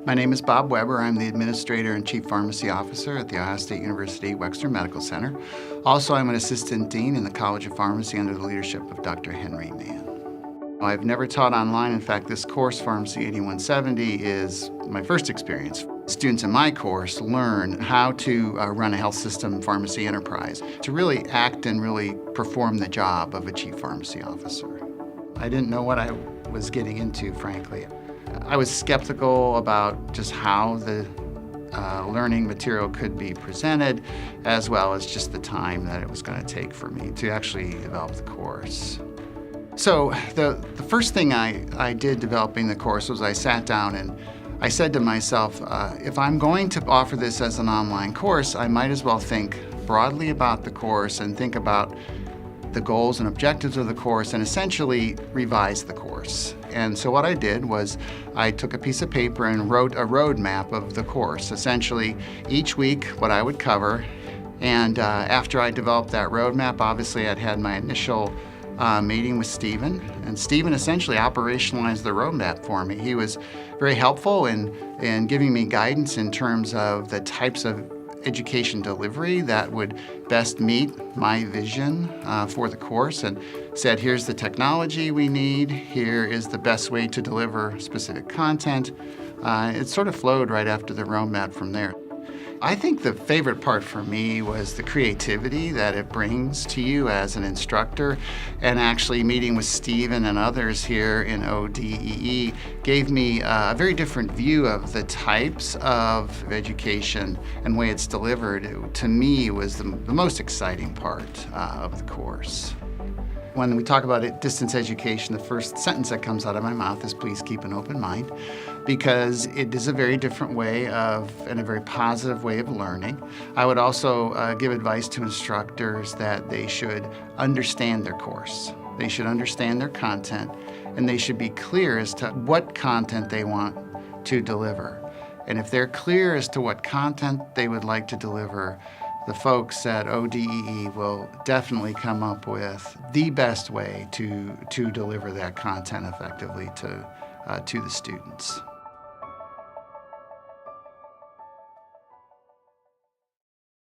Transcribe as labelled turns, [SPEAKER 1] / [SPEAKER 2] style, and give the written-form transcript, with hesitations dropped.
[SPEAKER 1] My name is Bob Weber. I'm the Administrator and Chief Pharmacy Officer at the Ohio State University Wexner Medical Center. Also, I'm an Assistant Dean in the College of Pharmacy under the leadership of Dr. Henry Mann. I've never taught online. In fact, this course, Pharmacy 8170, is my first experience. Students in my course learn how to run a health system pharmacy enterprise, to really act and really perform the job of a Chief Pharmacy Officer. I didn't know what I was getting into, frankly. I was skeptical about just how the learning material could be presented, as well as just the time that it was going to take for me to actually develop the course. So the first thing I did developing the course was I sat down and I said to myself, if I'm going to offer this as an online course, I might as well think broadly about the course and think about the goals and objectives of the course and essentially revise the course. And so what I did was I took a piece of paper and wrote a roadmap of the course, essentially each week what I would cover. And after I developed that roadmap, obviously I'd had my initial meeting with Stephen, and Stephen essentially operationalized the roadmap for me. He was very helpful in giving me guidance in terms of the types of education delivery that would best meet my vision for the course, and said, here's the technology we need, here is the best way to deliver specific content. It sort of flowed right after the roadmap from there. I think the favorite part for me was the creativity that it brings to you as an instructor, and actually meeting with Stephen and others here in ODEE gave me a very different view of the types of education and way it's delivered. To me, was the most exciting part of the course. When we talk about distance education, the first sentence that comes out of my mouth is please keep an open mind, because it is a very different way and a very positive way of learning. I would also give advice to instructors that they should understand their course. They should understand their content, and they should be clear as to what content they want to deliver. And if they're clear as to what content they would like to deliver, the folks at ODEE will definitely come up with the best way to deliver that content effectively to the students.